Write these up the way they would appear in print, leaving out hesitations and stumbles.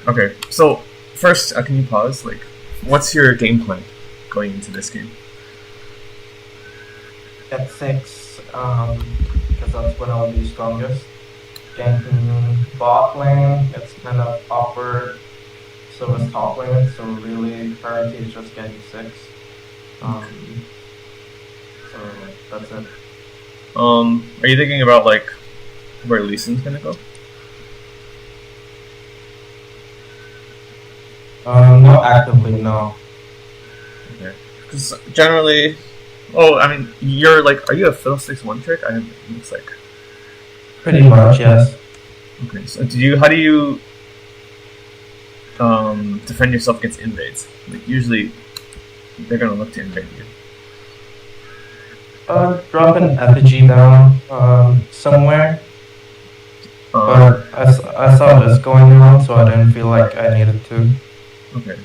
Okay, so first, can you pause? Like, what's your game plan going into this game? At 6, because that's when I'll be strongest. Ganking bot lane, it's kind of awkward. So is top lane, so really priority is just getting 6. So that's it. Are you thinking about like where Lee Sin's gonna go? Not actively, no. Okay, because generally, oh, I mean, you're like, are you a Fiddlesticks one trick? I have, it looks like. Pretty much, yes. Okay, so how do you defend yourself against invades? Like usually, they're gonna look to invade you. Drop an effigy down somewhere. But I saw this going on, so I didn't feel like I needed to. Okay,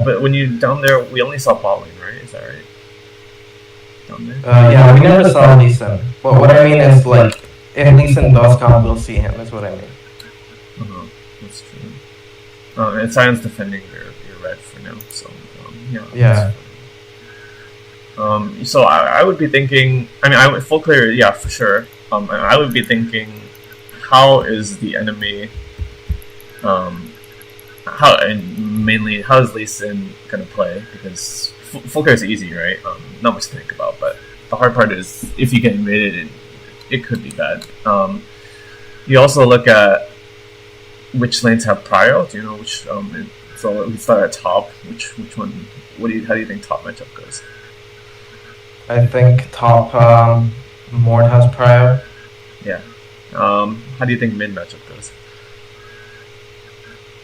but when you down there, we only saw bot lane, right? Is that right? Down there. Yeah, we never saw Lee Sin. But what I mean is, like, if Lee Sin does come, we'll see him. Is what I mean. That's true. And Sion's defending your red for now, so yeah. Yeah. So I would be thinking. I mean, I would full clear, yeah, for sure. And I would be thinking, how is the enemy? How is Lee Sin gonna play? Because full clear is easy, right? Not much to think about, but the hard part is if you get invaded, it could be bad. You also look at which lanes have prio. Do you know which? So we start at top. Which one? How do you think top matchup goes? I think top Mord has prio. Yeah. How do you think mid matchup goes?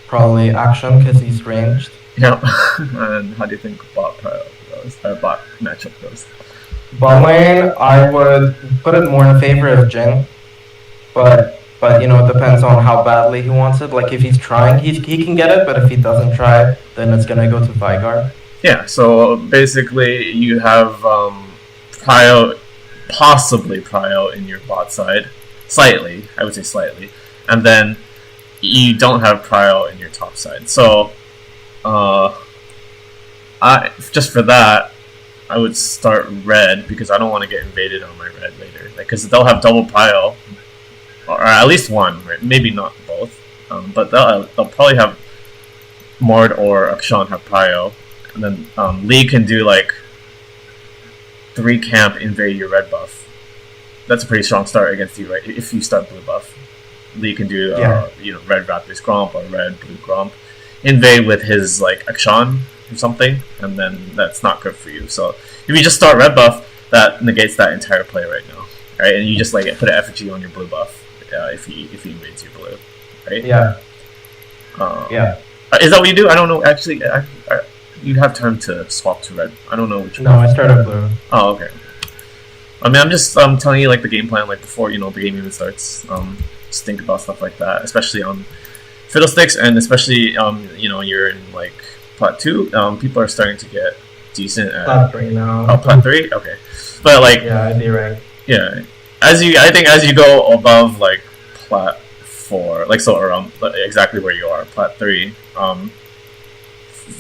Probably action because he's ranged. Yeah. And how do you think bot prio goes? Bot matchup goes? Bot lane, I would put it more in favor of Jin, but you know, it depends on how badly he wants it. Like if he's trying, he can get it, but if he doesn't try, then it's gonna go to Vigard. Yeah. So basically, you have prio, possibly prio in your bot side, slightly. I would say slightly, and then you don't have prio in your top side. So, I just for that, I would start red because I don't want to get invaded on my red later. Like, because they'll have double prio, or at least one, right? Maybe not both, but they'll probably have Mord or Akshan have prio, and then Lee can do like 3 camp invade your red buff. That's a pretty strong start against you, right? If you start blue buff. Lee can do red Raptors Gromp or red blue Gromp, invade with his like Akshan or something, and then that's not good for you. So if you just start red buff, that negates that entire play right now, right? And you just like put an effigy on your blue buff if he invades your blue, right? Yeah. Yeah. Is that what you do? I don't know. Actually, you have time to swap to red. I don't know which. No, I started blue. Oh, okay. I mean, I'm just telling you like the game plan, like before the game even starts. Just think about stuff like that, especially on Fiddlesticks, and especially you're in like plat 2. People are starting to get decent at plat 3 now. Oh, plat 3. Okay, but like yeah, I'd be right. Yeah, I think as you go above like plat 4, like so around exactly where you are, plat 3,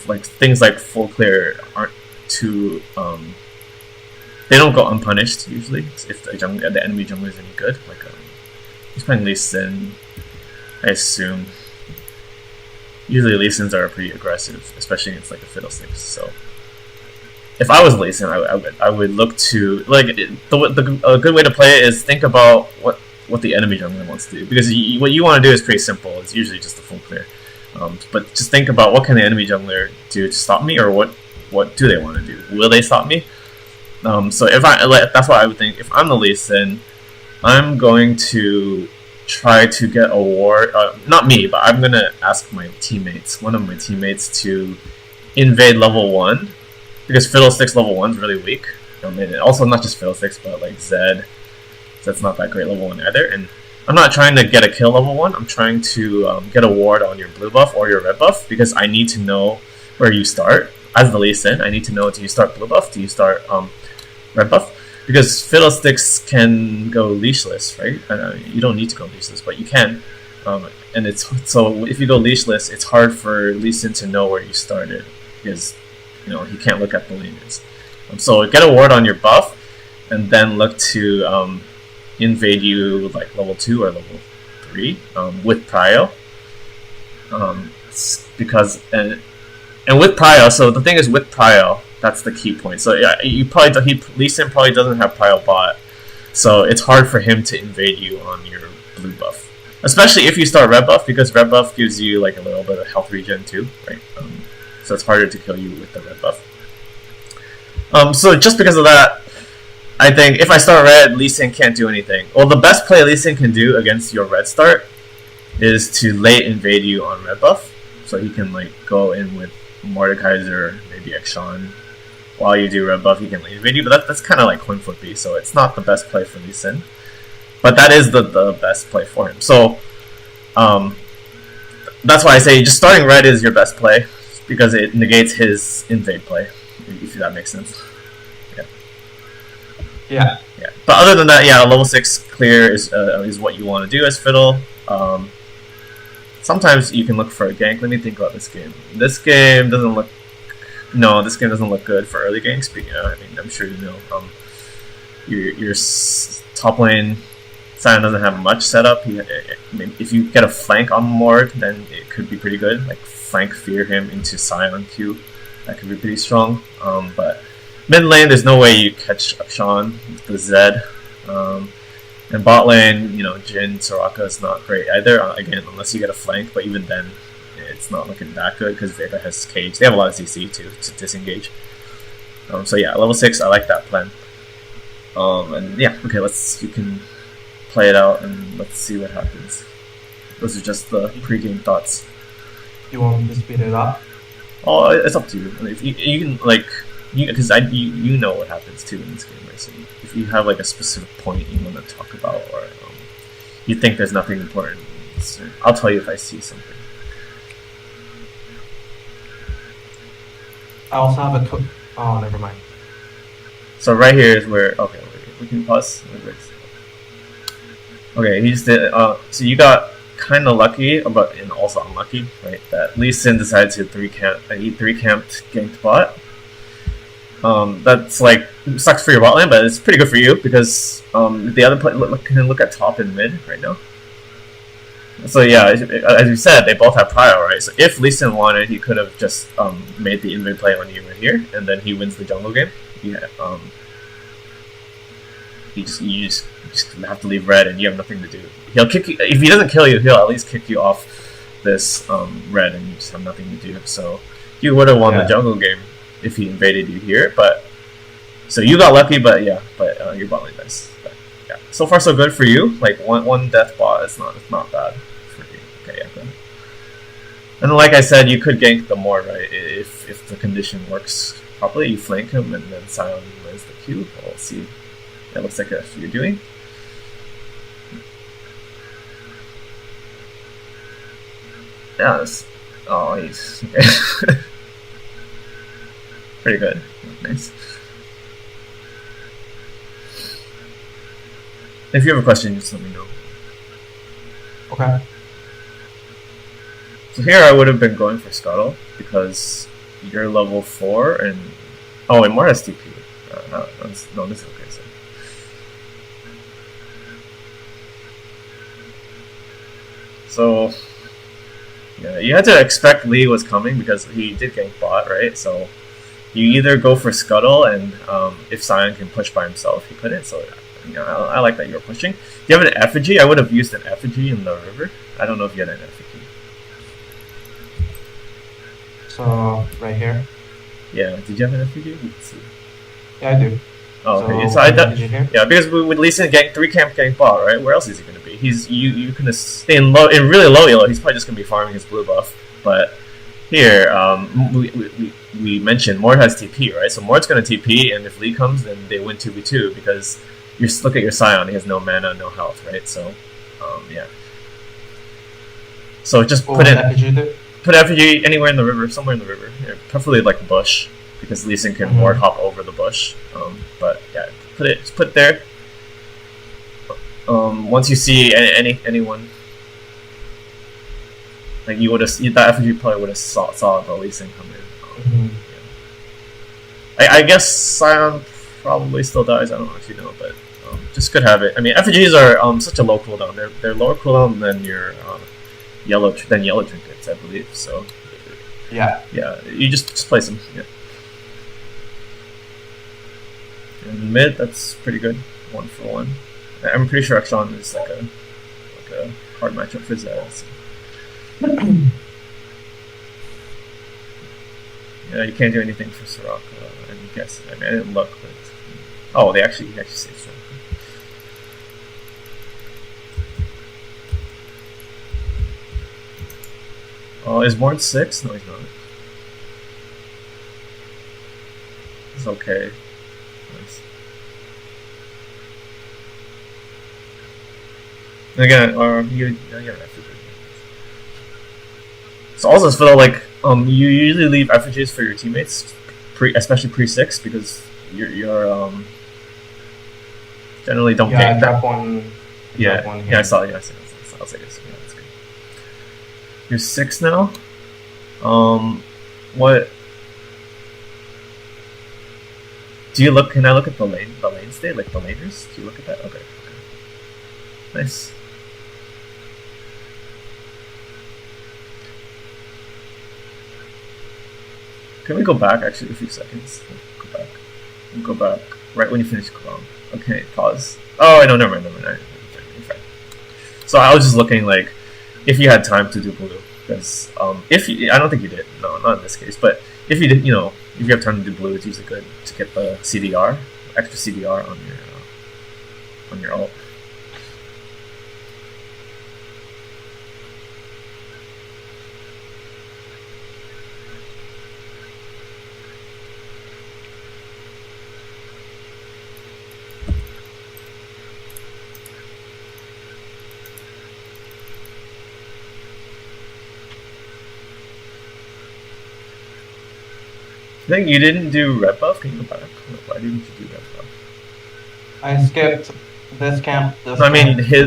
like things like full clear aren't too they don't go unpunished usually if the enemy jungler is any good. Like he's playing Lee Sin, I assume. Usually Lee Sins are pretty aggressive, especially against like a Fiddlesticks. So if I was Lee Sin, I would look to like a good way to play it is think about what the enemy jungler wants to do, because what you want to do is pretty simple. It's usually just a full clear. But just think about what can the enemy jungler do to stop me, or what do they want to do? Will they stop me? So if that's what I would think. If I'm the Lee Sin, I'm going to try to get a ward. Not me, but I'm gonna ask my teammates. One of my teammates to invade level 1, because Fiddlesticks level 1 is really weak. And also not just Fiddlesticks, but like Zed. Zed's not that great level 1 either. And I'm not trying to get a kill level 1. I'm trying to get a ward on your blue buff or your red buff, because I need to know where you start. As the Lee Sin, I need to know, do you start blue buff? Do you start red buff? Because Fiddlesticks can go leashless, right? You don't need to go leashless, but you can. And it's so if you go leashless, it's hard for Lee Sin to know where you started because he can't look at the lanes. So get a ward on your buff, and then look to invade you like level 2 or level 3 with Prio. Because and with Prio, so the thing is with Prio, that's the key point. So yeah, Lee Sin probably doesn't have Prio bot, so it's hard for him to invade you on your blue buff, especially if you start red buff, because red buff gives you like a little bit of health regen too, right? So it's harder to kill you with the red buff. So just because of that, I think if I start red, Lee Sin can't do anything. Well, the best play Lee Sin can do against your red start is to late invade you on red buff, so he can like go in with Mordekaiser, maybe Akshan. While you do red buff, he can late invade you, but that's kind of like coin flippy, so it's not the best play for Lee Sin. But that is the best play for him. So that's why I say just starting red is your best play, because it negates his invade play, if that makes sense. Yeah. But other than that, yeah, level 6 clear is what you want to do as Fiddle. Sometimes you can look for a gank. Let me think about this game. This game doesn't look good for early ganks. But I mean, I'm sure you know. Your top lane Sion doesn't have much setup. If you get a flank on Mord, then it could be pretty good. Like flank fear him into Sion Q, that could be pretty strong. But mid lane, there's no way you catch Akshan, the Zed. And bot lane, Jhin, Soraka is not great either, again, unless you get a flank, but even then, it's not looking that good because Vega has Cage. They have a lot of CC too, to disengage. So yeah, level 6, I like that plan. And yeah, okay, you can play it out and let's see what happens. Those are just the pre-game thoughts. You want me to speed it up? Oh, it's up to you. If you can, like, because you know what happens too in this game, right? So if you have like a specific point you want to talk about, or you think there's nothing important, I'll tell you if I see something. I also have a oh, never mind. So right here is where we can pause. Okay, he just did. So you got kind of lucky, and also unlucky, right? That Lee Sin decided to 3-camp. He 3-camped ganked bot. That's like sucks for your bot lane, but it's pretty good for you because the other play can look at top and mid right now. So yeah, as you said, they both have Prio, right? So if Lee Sin wanted, he could have just made the invade play on you right here, and then he wins the jungle game. Yeah, you just have to leave red, and you have nothing to do. He'll kick you if he doesn't kill you. He'll at least kick you off this red, and you just have nothing to do. So you would have won the jungle game if he invaded you here, but so you got lucky, but your bot lane dies. But yeah, so far so good for you. Like one death bot, it's not bad for you. Okay, yeah, good. And like I said, you could gank the Mord, right? If the condition works properly, you flank him, and then Sion wins the Q. We'll see. That looks like that's what you're doing. Yeah. He's okay. Pretty good. Nice. If you have a question, just let me know. Okay. So here I would have been going for Scuttle because you're level 4 and Mord has TP. No, this is okay. So yeah, you had to expect Lee was coming because he did gank bot, right? So you either go for Scuttle, and if Sion can push by himself, he couldn't. So I like that you're pushing. Do you have an effigy? I would have used an effigy in the river. I don't know if you had an effigy. So right here. Yeah. Did you have an effigy? Let's see. Yeah, I do. Oh, okay. So I thought, yeah, because with Lee Sin gank 3-camp gank bot, right? Where else is he going to be? You can stay in really low elo. He's probably just going to be farming his blue buff. But here, we mentioned Mord has TP, right? So Mord's going to TP, and if Lee comes, then they win 2v2 because look at your Sion. He has no mana, no health, right? So, yeah. So just put effigy anywhere in the river, somewhere in the river, preferably like a bush, because Lee Sin can Mord hop over the bush. But yeah, just put it there. Once you see anyone, Like you would have, that effigy probably would have saw the Lee Sin come in. I guess Scion probably still dies. I don't actually know, but just could have it. I mean, effigies are such a low cooldown. They're lower cooldown than your yellow trinkets, I believe. So yeah, you just place them. Yeah. And mid, that's pretty good. 1-for-1. I'm pretty sure Akshan is like a hard matchup for Zed. So. Yeah, you can't do anything for Soraka. I'm guessing. I mean, I didn't look, but he actually saved Soraka. Oh, is Born 6? No, he's not. It's okay. Nice. Again, you have effigy. So also feel like you usually leave effigies for your teammates, especially pre-6, because you're generally don't gank drop them. One. Yeah, drop one I saw. Yeah, I was like, yeah, that's good. You're 6 now. What? Do you look? Can I look at the lane state, like the laners? Do you look at that? Okay. Nice. Can we go back actually a few seconds? Go back. We'll go back right when you finish Chrome. Okay, pause. Oh, no, never mind. So I was just looking like if you had time to do blue, because if you, I don't think you did. No, not in this case. But if you did, if you have time to do blue, it's usually good to get the CDR, extra CDR on your ult. I think you didn't do red buff. Can you go back? Why didn't you do red buff? I skipped this camp. His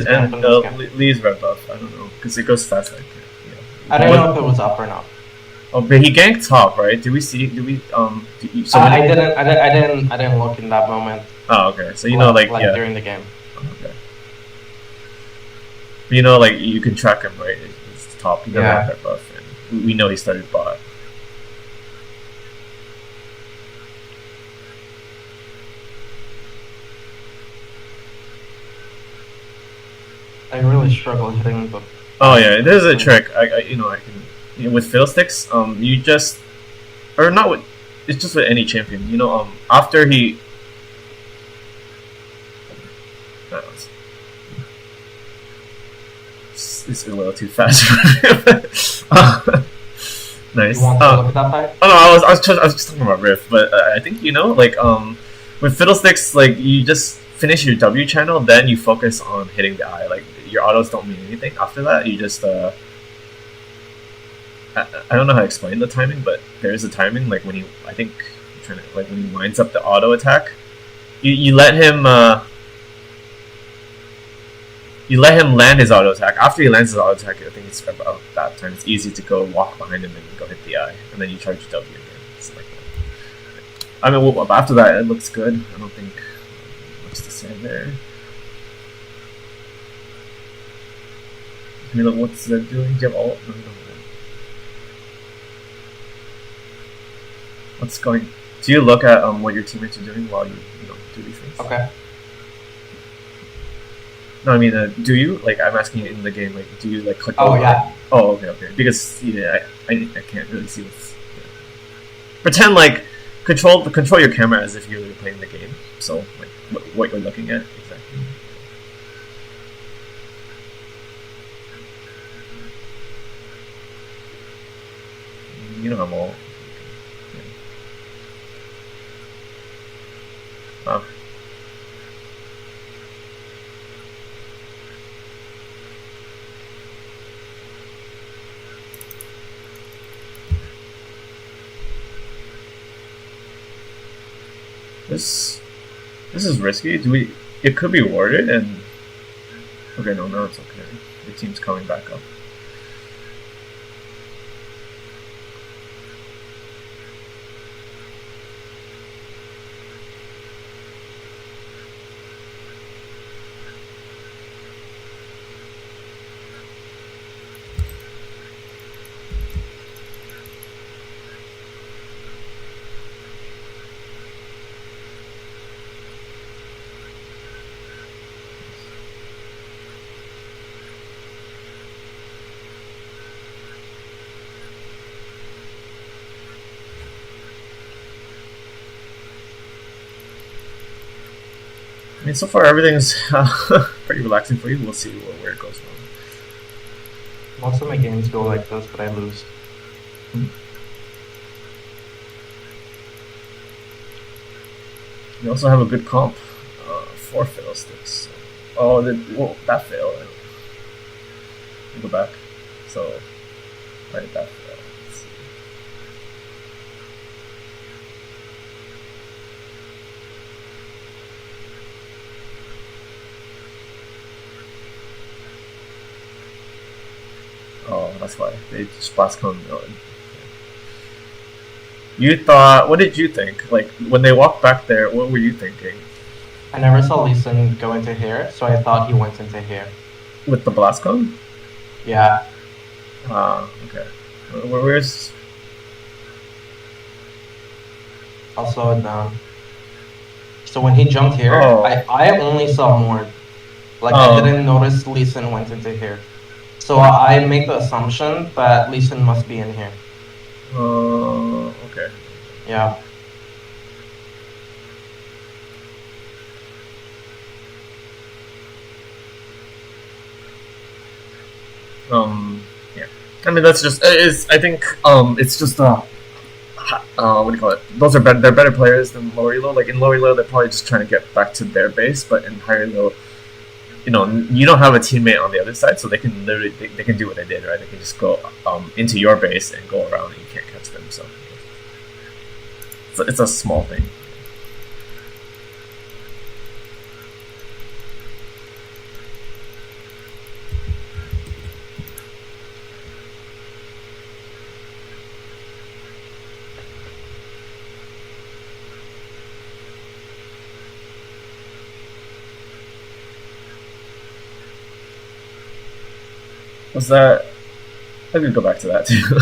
and Lee's red buff. I don't know because it goes fast. Like yeah. I don't know if it was up or not. Oh, but he ganked top, right? Did we see? Did we? I didn't look in that moment. Oh, okay. So during the game. Okay. But you can track him, right? It's top. He doesn't have red buff, and we know he started bot. I really struggle hitting the. Oh yeah, there's a trick. I can with Fiddlesticks. You just or not with. It's just with any champion. After he. It's a little too fast. Nice. You want to look at that fight? Oh no, I was just talking about Rift, but I think with Fiddlesticks, you just finish your W channel, then you focus on hitting the eye. Like your autos don't mean anything after that. You just I don't know how to explain the timing, but there is a timing. Like when he, I think, when he winds up the auto attack, you let him land his auto attack. After he lands his auto attack, I think it's about that time. It's easy to go walk behind him and go hit the eye, and then you charge W again. It's like that. I mean, after that, it looks good. I don't think much to say there. I mean, look, what's that doing? Do you have ult? No, what's going? Do you look at what your teammates are doing while you do these things? Okay. No, I mean, do you I'm asking you in the game? Do you click? Oh yeah. Oh okay. Because I can't really see what's. Pretend control your camera as if you were playing the game. So what you're looking at exactly. I'm all. Yeah. This is risky. It could be warded and. Okay, no, it's okay. The team's coming back up. mean, so far everything's pretty relaxing for you. We'll see where it goes wrong. Most of my games go like this, but I lose. You also have a good comp for Fiddlesticks. Oh, that failed. Let me go back. So, why did that fail? Let's see. Oh, that's why. They just blast cone villain. You thought, what did you think? Like, when they walked back there, what were you thinking? I never saw Lee Sin go into here, so I thought he went into here. With the blast cone? Yeah. Ah, okay. Where's... I'll slow it down. So when he jumped here, I only saw Mord. Like, I didn't notice Lee Sin went into here. So I make the assumption that Lee Sin must be in here. Okay. Yeah. Yeah. I mean, that's just I think it's just what do you call it? Those are better. They're better players than lower elo. Like in lower elo, they're probably just trying to get back to their base, but in higher elo, you know, you don't have a teammate on the other side, so they can literally they can do what they did, right? They can just go into your base and go around, and you can't catch them. So it's a small thing. Was that? I could go back to that too.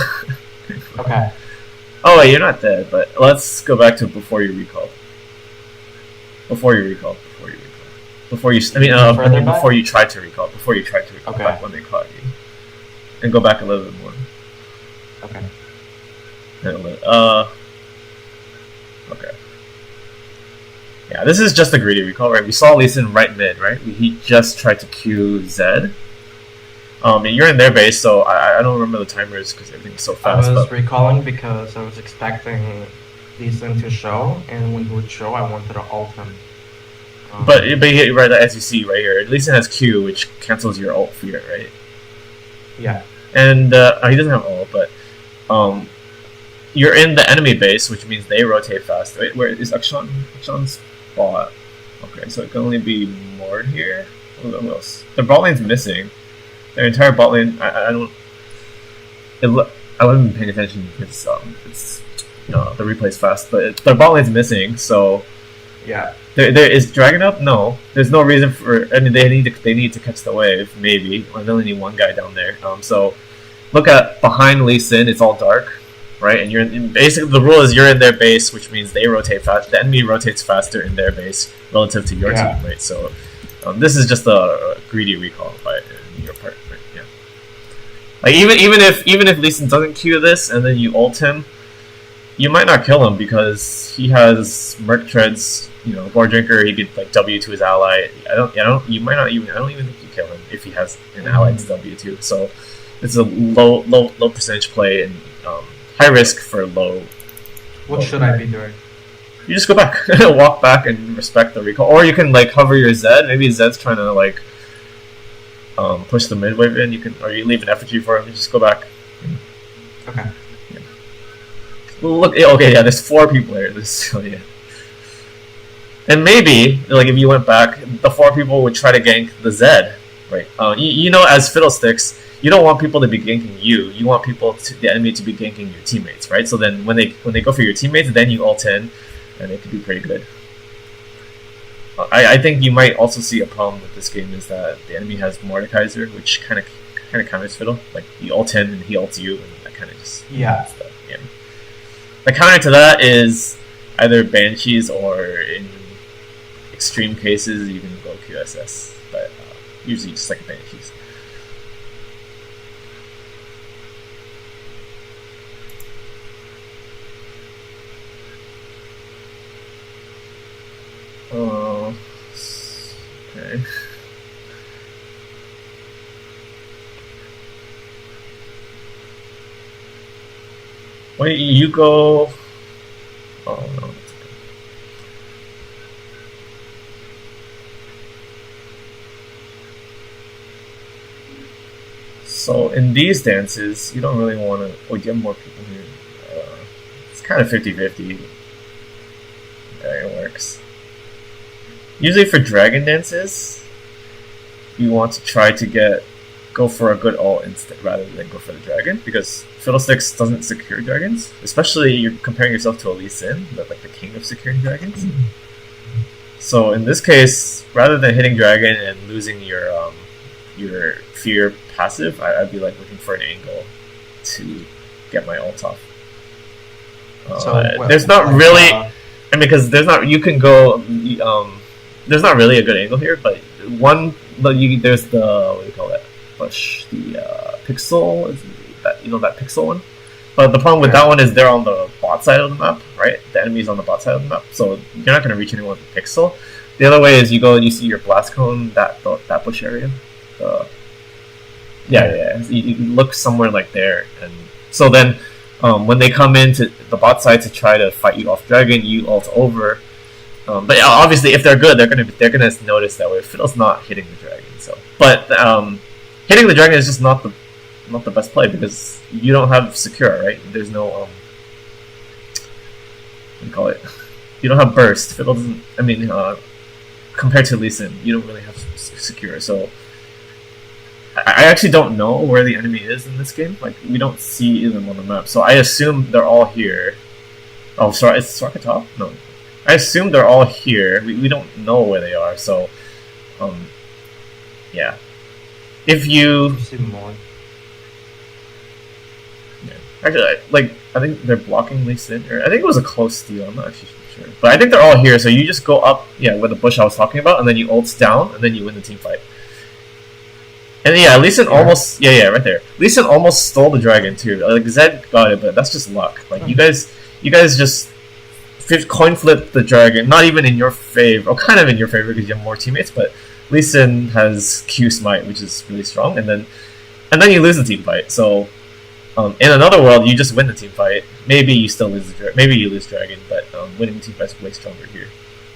Okay. Oh wait, you're not dead, but let's go back to before you recall. Before you recall. Before you, I mean, before you tried to recall. Before you tried to recall back when they caught you, and go back a little bit more. Okay. Okay. Yeah, this is just a greedy recall, right? We saw Lee Sin right mid, right? He just tried to Q Zed. And you're in their base, so I don't remember the timers because everything's so fast. I was recalling because I was expecting Lee Sin to show, and when he would show, I wanted to ult him. But right, as you see right here, Lee Sin has Q, which cancels your ult fear, right? Yeah. And he doesn't have ult, but you're in the enemy base, which means they rotate fast. Wait, where is Akshan? Akshan's bot. Okay, so it can only be Mord here. Who else? Their bot lane's missing. Their entire bot lane. I don't. I wasn't paying attention because it's the replay's fast, but their bot lane's missing. So yeah. There is Dragon up? No, there's no reason for. I mean, they need to catch the wave. Maybe they only need one guy down there. So look at behind Lee Sin. It's all dark, right? And you're basically the rule is you're in their base, which means they rotate fast. The enemy rotates faster in their base relative to your team, right? So this is just a greedy recall by your part, right? Yeah. Like even if Lee Sin doesn't Q this and then you ult him, you might not kill him because he has Merc Treads. Bar Drinker, he could like W to his ally. I don't even think you kill him if he has an ally to W to. So it's a low percentage play and high risk for low. What should I be doing? You just go back, walk back, and respect the recall, or you can like hover your Zed. Maybe Zed's trying to like push the mid wave in. Or you leave an effigy for him. You just go back. Okay. Yeah. Look, okay, yeah. There's 4 people here. So yeah. And maybe, like, if you went back, the 4 people would try to gank the Zed, right? As Fiddlesticks, you don't want people to be ganking you. You want the enemy to be ganking your teammates, right? So then when they go for your teammates, then you ult in, and it could be pretty good. I think you might also see a problem with this game is that the enemy has Mordekaiser, which kind of counters Fiddle. Like, you ult in and he ults you, and that kind of just... Yeah. The counter to that is either Banshees or in extreme cases you can go QSS, but usually just like Banshees. Okay. Wait, you go. Oh no. So in these dances, you don't really want to. Oh, you have more people here. It's kind of 50-50. There it works. Usually for dragon dances, you want to try to go for a good ult instead rather than go for the dragon, because Fiddlesticks doesn't secure dragons. Especially you're comparing yourself to a Lee Sin, like the king of securing dragons. So in this case, rather than hitting dragon and losing your fear passive, I'd be like looking for an angle to get my ult off. There's not really, I mean, because there's not, you can go, there's not really a good angle here, but there's the, what do you call that? Push the pixel, that, that pixel one. But the problem with that one is they're on the bot side of the map, right? The enemy's on the bot side of the map, so you're not going to reach anyone with the pixel. The other way is you go and you see your blast cone, that bush area. You look somewhere like there, and so then when they come into the bot side to try to fight you off dragon, you ult over. But obviously, if they're good, they're gonna notice that way. Fiddle's not hitting the dragon, so hitting the dragon is just not the best play because you don't have secure, right? There's no what do you call it? You don't have burst. Fiddle doesn't. I mean, compared to Lee Sin, you don't really have secure. So I actually don't know where the enemy is in this game. Like, we don't see them on the map, so I assume they're all here. Oh, sorry, is Soraka top? No. I assume they're all here. We don't know where they are, so yeah. If you see more. Yeah. Actually, I think they're blocking Lee Sin, or I think it was a close steal. I'm not actually sure, but I think they're all here. So you just go up, with the bush I was talking about, and then you ults down, and then you win the team fight. And yeah, Lee Sin almost right there. Lee Sin almost stole the dragon too. Like Zed got it, but that's just luck. Like you guys just coin flip the dragon, not even in your favor, or kind of in your favor because you have more teammates, but Lee Sin has Q Smite, which is really strong, and then you lose the team fight. So in another world, you just win the team fight. Maybe you still lose maybe you lose dragon, but winning the team fight is way stronger here.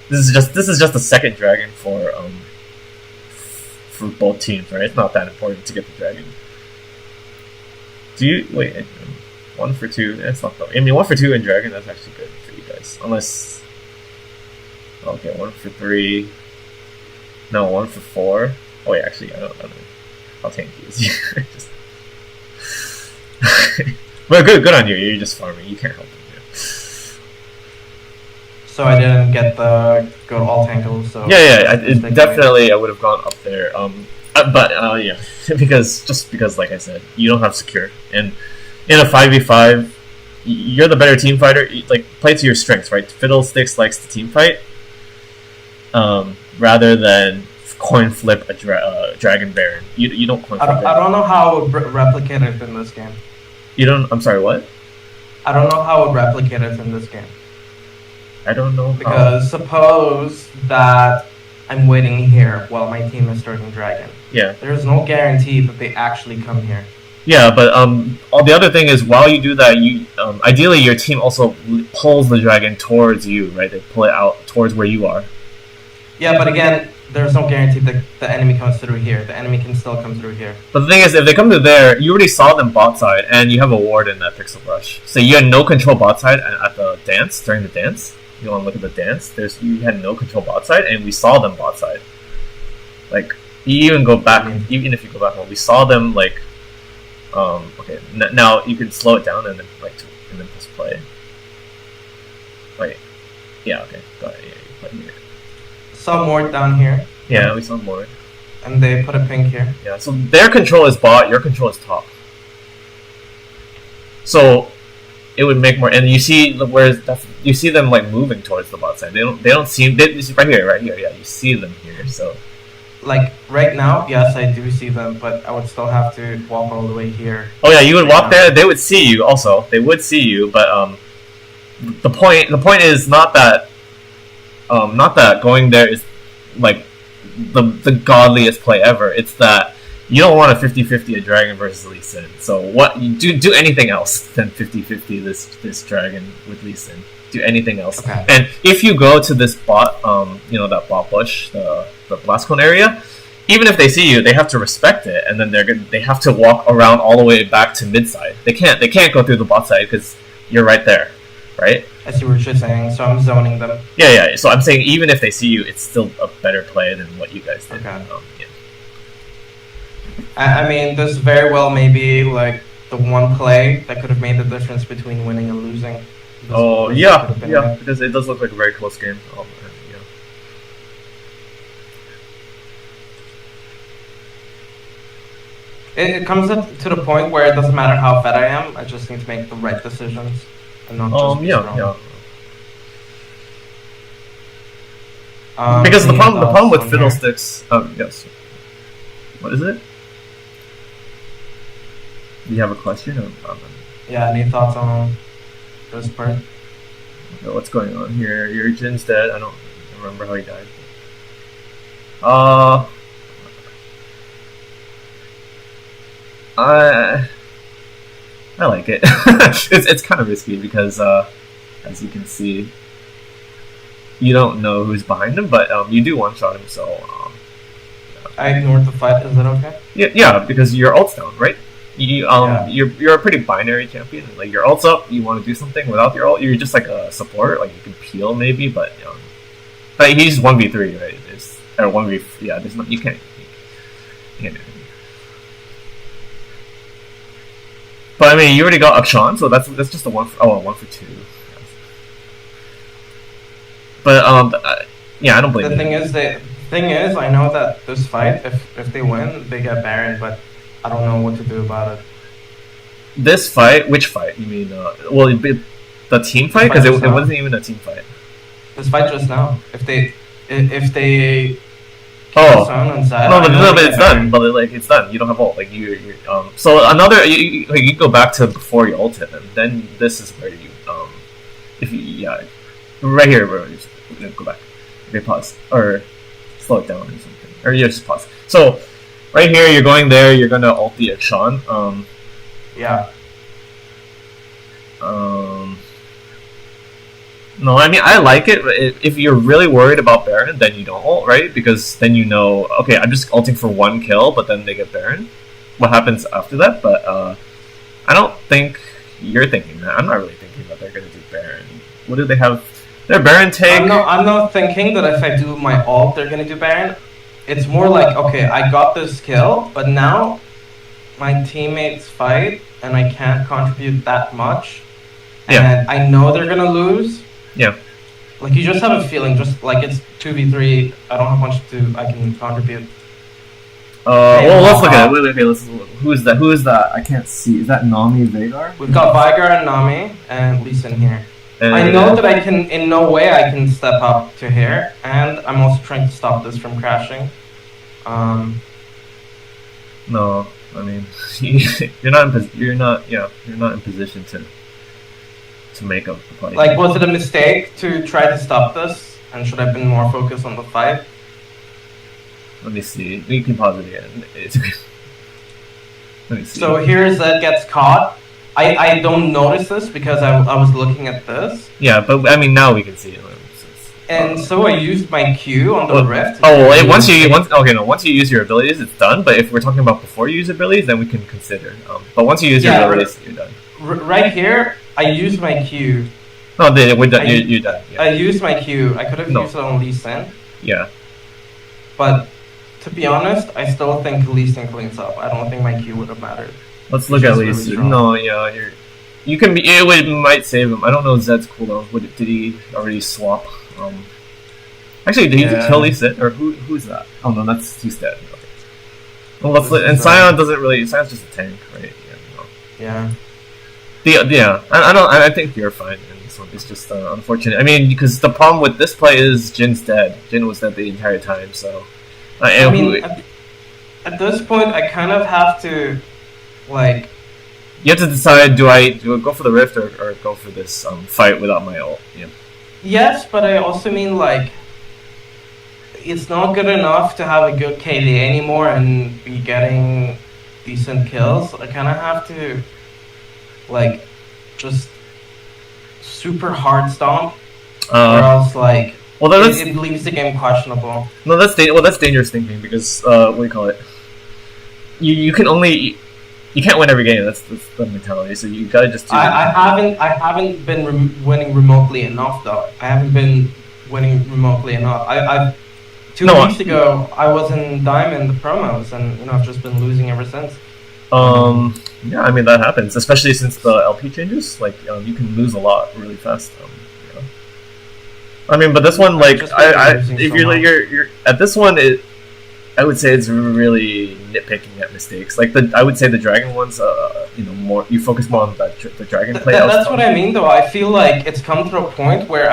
This is just the second dragon for both teams, right? It's not that important to get the dragon. Do you wait? 1 for 2. That's not. I mean, 1 for 2 in dragon. That's actually good for you guys. Unless, okay, 1 for 3. No, 1 for 4. Oh yeah, actually, I don't know. I'll tank these. Well, good on you. You're just farming. You can't help it. So I didn't get the good alt angle. So definitely I would have gone up there. because like I said, you don't have secure, and in a 5v5, you're the better team fighter. Like, play to your strengths, right? Fiddlesticks likes to team fight, rather than coin flip a dragon baron. You don't coin flip. I don't know how it would replicate it in this game. You don't. I'm sorry. What? I don't know how it would replicate it in this game. I don't know. Because suppose that I'm waiting here while my team is starting dragon. Yeah. There's no guarantee that they actually come here. Yeah, but the other thing is, while you do that, you ideally your team also pulls the dragon towards you, right? They pull it out towards where you are. Yeah, but again, there's no guarantee that the enemy comes through here. The enemy can still come through here. But the thing is, if they come to there, you already saw them bot side, and you have a ward in that pixel brush. So you had no control bot side at the dance, during the dance. You want to look at the dance, you had no control bot side, and we saw them bot side. Like, you even go back, even if you go back, we saw them, like, okay, now you can slow it down and then press play. Wait, yeah, okay, got it, yeah, you play here. Saw more down here. Yeah, we saw more. And they put a pink here. Yeah, so their control is bot, your control is top. So it would make more, and you see you see them like moving towards the bot side. They don't seem right here. Yeah, you see them here. So like right now, yes, I do see them, but I would still have to walk all the way here. Oh yeah, you would walk there. They would see you. Also, they would see you, but the point is not that going there is like the godliest play ever. It's that you don't want a 50-50 a dragon versus Lee Sin. So what you do anything else than 50-50 this dragon with Lee Sin. Do anything else. Okay. And if you go to this bot, that bot bush, the blast cone area, even if they see you, they have to respect it, and then they have to walk around all the way back to mid side. They can't go through the bot side because you're right there, right? I see what you're saying. So I'm zoning them. Yeah. So I'm saying even if they see you, it's still a better play than what you guys did. Okay. Yeah. I mean, this very well may be like the one play that could have made the difference between winning and losing. Yeah, because it does look like a very close game. It comes up to the point where it doesn't matter how fed I am. I just need to make the right decisions and not just be strong. Because the problem with Fiddlesticks. Yes. What is it? Do you have a question? Yeah, any thoughts on this part? Okay, what's going on here? Your Jin's dead. I don't remember how he died. I like it. it's kind of risky because as you can see, you don't know who's behind him, but you do one shot him. So I ignored the fight. Is that okay? Yeah, because your ult's down, right? You're a pretty binary champion. Like your ult's up, you want to do something. Without your ult, you're just like a support. Like you can peel maybe, but he's 1v3, right? Or 1v. Yeah, there's not. You can't do anything. But I mean, you already got Akshan, so that's just a 1 for 2. But I don't blame. The thing is, I know that this fight, if they win, they get Baron, but I don't know what to do about it. This fight? Which fight? You mean, the team fight? Because it wasn't even a team fight. This fight just now. If they no, but it's done. Baron. But like it's done. You don't have ult. Like you so another you go back to before you ult him, and then this is where you right here, bro. Just go back. Okay, pause or slow it down or something, or just pause. So. Right here, you're going there. You're gonna ult the Akshan. No, I mean I like it. But if you're really worried about Baron, then you don't ult, right? Because then you know, okay, I'm just ulting for 1 kill, but then they get Baron. What happens after that? But I don't think you're thinking that. I'm not really thinking that they're gonna do Baron. What do they have? Their Baron take. I'm not thinking that if I do my ult, they're gonna do Baron. It's more like, okay, I got this kill, but now my teammates fight and I can't contribute that much. And I know they're gonna lose. Yeah. Like you just have a feeling, just like it's 2v3, I don't have much I can contribute. Well, let's look at it. Wait, let's look. Who is that? Who is that? I can't see. Is that Nami Veigar? We've got Veigar and Nami and Lee Sin here. I know that I can, in no way I can step up to here, and I'm also trying to stop this from crashing. No, I mean you're not in position to make a play. Like, was it a mistake to try to stop this, and should I have been more focused on the fight? Let me see. You can pause it again. Let me see. So here Zed gets caught. I don't notice this because I was looking at this. Yeah, but I mean now we can see it. And so I used my Q on the rift. Once you use your abilities, it's done. But if we're talking about before you use abilities, then we can consider. But once you use your abilities, you're done. Right here, I used my Q. No, we're done. You're done. Yeah. I used my Q. I could have used it on Lee Sin. Yeah. But to be honest, I still think Lee Sin cleans up. I don't think my Q would have mattered. Let's look at Lee Sin. No, yeah, you can be. It might save him. I don't know Zed's cooldown. Did he already swap? Actually, did he kill Lee Sin? Or who's that? Oh no, he's dead. Okay. Well, and Sion doesn't really. Sion's just a tank, right? Yeah. I think you're fine in this one. It's just unfortunate. I mean, because the problem with this play is Jin's dead. Jin was dead the entire time, so. I mean, at this point, I kind of have to, like. You have to decide: do I go for the rift or go for this fight without my ult? Yeah. Yes, but I also mean like. it's not good enough to have a good KDA anymore and be getting decent kills. I kind of have to like just super hard stomp, or else like well, it leaves the game questionable. No, that's dangerous thinking because what do you call it? You can only you can't win every game. That's the mentality. So you gotta just do. I haven't been winning remotely enough though. I haven't been winning remotely enough. I 2 weeks ago I was in Diamond the promos, and I've just been losing ever since. Yeah, I mean that happens, especially since the LP changes. Like you can lose a lot really fast. I mean, but this one, like, if you're at this one, I would say it's really nitpicking at mistakes. Like I would say the dragon ones, more you focus more on the dragon play. That's what I mean, though. I feel like it's come to a point where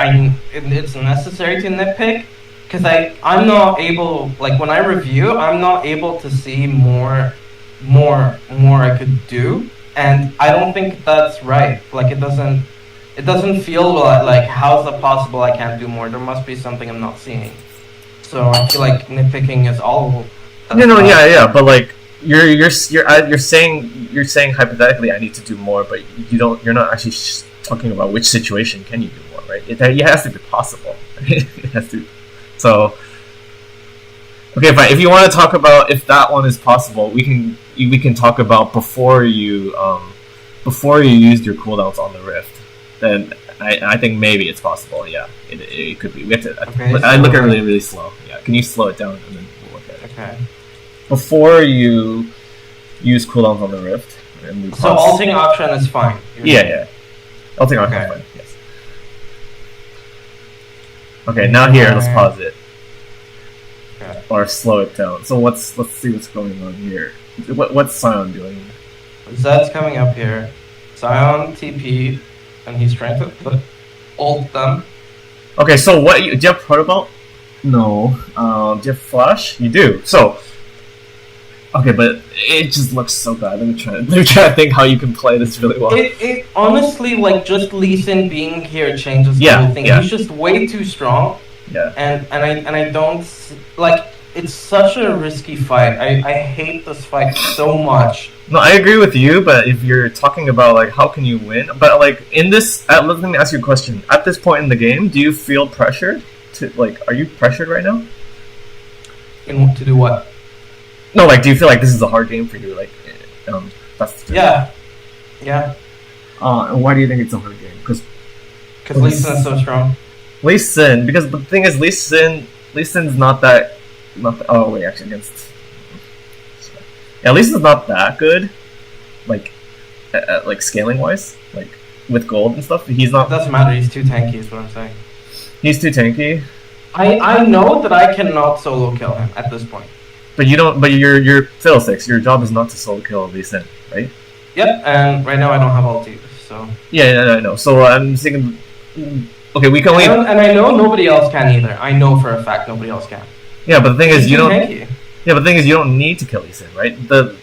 it's necessary to nitpick, because I'm not able, like when I review, I'm not able to see more I could do, and I don't think that's right. Like it doesn't feel like, how's it possible I can't do more? There must be something I'm not seeing. So I feel like nitpicking is all. Yeah, but like you're saying hypothetically I need to do more, but you're not actually talking about which situation can you do more, right? It has to be possible. It has to. So okay, fine. If you want to talk about if that one is possible, we can talk about before you used your cooldowns on the Rift. Then I think maybe it's possible. Yeah, it could be. We have to. Okay, I look at it really, really slow. Yeah, can you slow it down and then we'll look at it. Okay. Before you use cooldowns on the Rift, and so ulting option is fine. Yeah. Ulting option is fine. Yes. Okay, now here let's pause it. Okay. Or slow it down. So let's see what's going on here. What's Sion doing? Zed's coming up here. Sion TP. And he's trying to ult them. Okay, so do you have Protobalt? No. Do you have Flash? You do. So, okay, but it just looks so bad. Let me try to think how you can play this really well. It honestly, like, just Lee Sin being here changes the whole thing. Yeah. He's just way too strong. Yeah. And I don't like. It's such a risky fight. I hate this fight so much. No, I agree with you, but if you're talking about like how can you win, but like in this, let me ask you a question. At this point in the game, do you feel pressured to are you pressured right now? To do what? No, like do you feel like this is a hard game for you? Like, yeah. Why do you think it's a hard game? Because Lee Sin is so strong. Lee Sin, because the thing is Lee Sin's not that. Oh wait, actually against. Yeah, Lee Sin's not that good, like scaling wise, like with gold and stuff. He's not. It doesn't matter. He's too tanky. Is what I'm saying. He's too tanky. I know that I cannot solo kill him at this point. But you don't. But you're Fiddlesticks. Your job is not to solo kill Lee Sin, right? Yep. And right now I don't have ulti, so. Yeah, I know. So I'm thinking. Okay, we can only. And I know nobody else can either. I know for a fact nobody else can. Yeah, but the thing is, you don't. Yeah, but the thing is, you don't need to kill Lee Sin, right?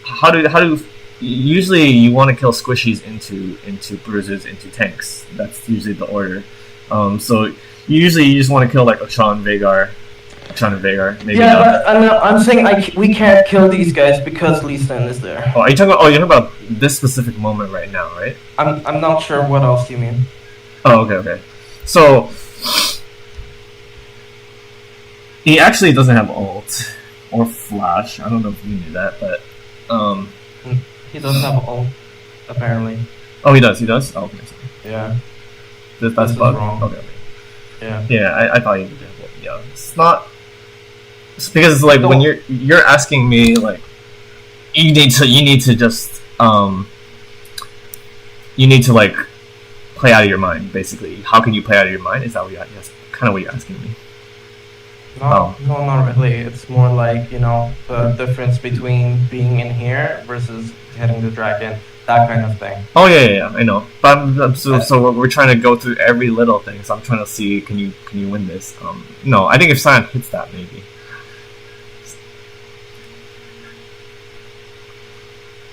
How do usually you want to kill squishies into bruisers into tanks. That's usually the order. So usually you just want to kill like Achan and Veigar, maybe. Yeah, but I'm saying we can't kill these guys because Lee Sin is there. Oh, you're talking about this specific moment right now, right? I'm not sure what else you mean. Oh, okay. So. He actually doesn't have ult or flash. I don't know if you knew that, but he doesn't have ult apparently. Oh, he does. Oh, okay. Yeah. That's bug. Wrong. Okay. Yeah. Yeah, I thought he did have ult. Yeah, it's not. It's because it's like when you're asking me like you need to just you need to like play out of your mind basically. How can you play out of your mind? Is that that's kind of what you're asking me? No, not really. It's more like, the difference between being in here versus hitting the dragon, that kind of thing. Oh yeah, I know. But so we're trying to go through every little thing. So I'm trying to see can you win this? No, I think if Sion hits that maybe.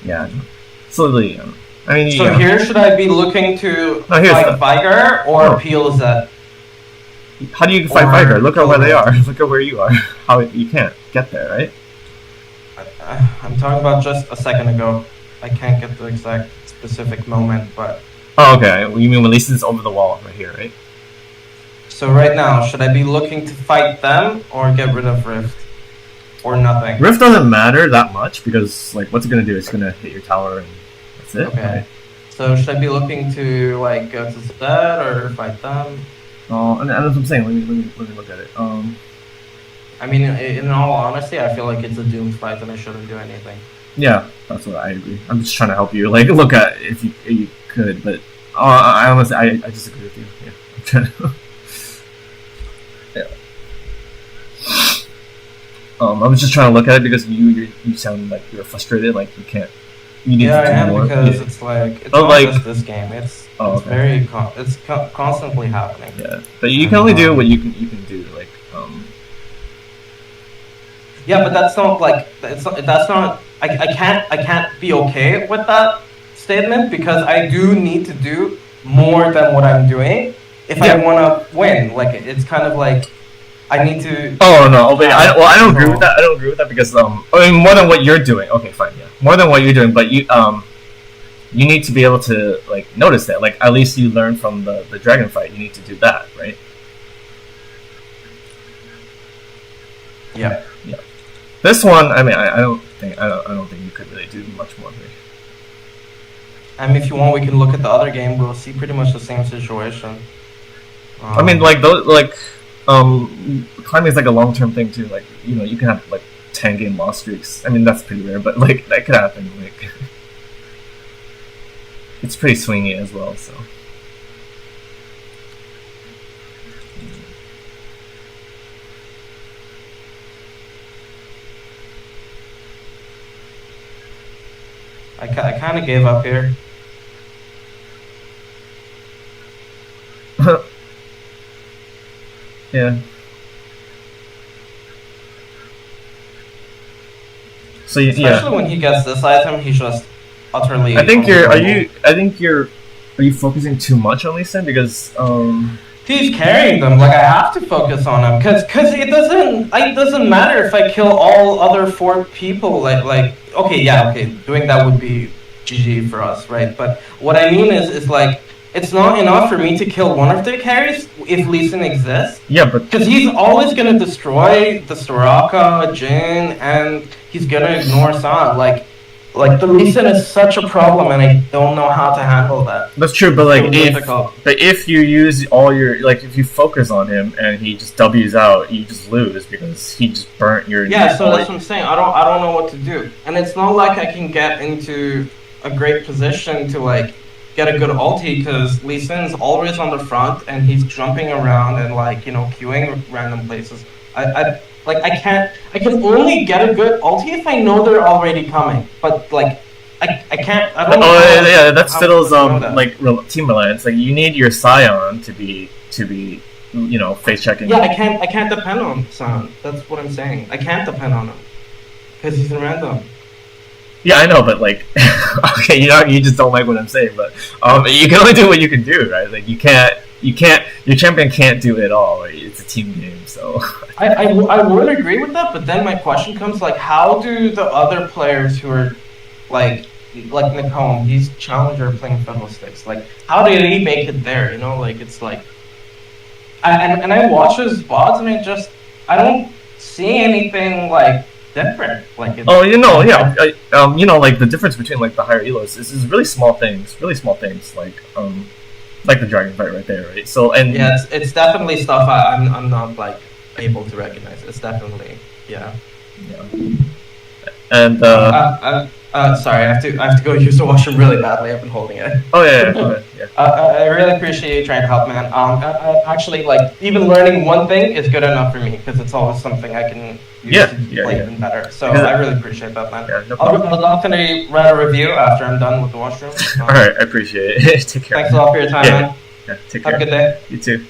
Yeah, slowly. I mean, so here should I be looking to fight Veigar or Peel Zed? How do you fight Or Viger? Look at where they kill are. Look at where you are. How you can't get there, right? I'm talking about just a second ago. I can't get the exact specific moment, but Oh, okay. You mean when Lee Sin's over the wall right here, right? so right now, should I be looking to fight them or get rid of Rift? Or nothing? Rift doesn't matter that much because, like, what's it gonna do? It's gonna hit your tower and that's it. Okay. Right? So should I be looking to like go to that or fight them? And that's what I'm saying. Let me look at it. I mean, in all honesty, I feel like it's a doomed fight and I shouldn't do anything. Yeah, that's what I agree. I'm just trying to help you, like, look at if you could, but I honestly I disagree with you. Yeah, I'm trying to. I was just trying to look at it because you sound like you're frustrated, like you can't. You need Yeah, to do I am more. because Yeah. it's like it's Oh, not like- just this game. It's okay. very constantly happening. Yeah, but you can only do what you can do. Like, Yeah, but that's not like that's not. I can't be okay with that statement because I do need to do more than what I'm doing if I Yeah. want to win. Like it's kind of like I need to. Oh no! But I don't agree with that. I don't agree with that because I mean more than what you're doing. Okay, fine, yeah, more than what you're doing. But you need to be able to like notice that. Like at least you learn from the dragon fight. You need to do that, right? Yeah. This one, I mean, I don't think you could really do much more. And if you want, we can look at the other game. We'll see pretty much the same situation. I mean, like those like climbing is like a long-term thing too. Like you can have like 10-game loss streaks. I mean, that's pretty rare, but like that could happen. Like it's pretty swingy as well. So I kind of gave up here. yeah. So Especially when he gets this item, he's just utterly. I think unbelievable. are you focusing too much on Lee Sin because He's carrying them. Like I have to focus on him because it doesn't matter if I kill all other 4 people. Like okay, doing that would be GG for us, right? But what I mean is like it's not enough for me to kill one of their carries if Lee Sin exists. yeah, but Because he's always gonna destroy the Soraka, Jin, and he's gonna ignore San. Like the Lee Sin is such a problem, and I don't know how to handle that. that's true. But like So difficult. if you use all your like if you focus on him and he just W's out, you just lose because he just burnt your Yeah, so that's what I'm saying. I don't know what to do, and it's not like I can get into a great position to like get a good ulti because Lee Sin's always on the front and he's jumping around and like queuing random places. I can only get a good ulti if I know they're already coming, but like I can't. I don't know. Oh yeah, that's how Fiddle's to know that. like team reliance. Like you need your Scion to be face checking. Yeah, I can't depend on San. That's what I'm saying. I can't depend on him because he's random. Yeah, I know, but like, okay, you just don't like what I'm saying, but you can only do what you can do, right? Like you can't, your champion can't do it all. Right? It's a team game, so. I would agree with that, but then my question comes like, how do the other players who are like Nicole, he's challenger playing Fiddlesticks, like how did he make it there? Like it's like, and I watch his VODs and I don't see anything like different. Like it's, like the difference between like the higher elos is really small things, like the dragon fight right there, right? So and yeah, it's definitely stuff I'm not like able to recognize. It's definitely yeah. And sorry, I have to go use the washroom really badly. I've been holding it. Oh yeah. I really appreciate you trying to help, man. Actually, like even learning one thing is good enough for me because it's always something I can use to play even better. So I really appreciate that, man. Yeah, no problem. I'll definitely write a review after I'm done with the washroom. All right, I appreciate it. Take care. Thanks a lot for your time, man. Yeah, take care. Have a good day. You too.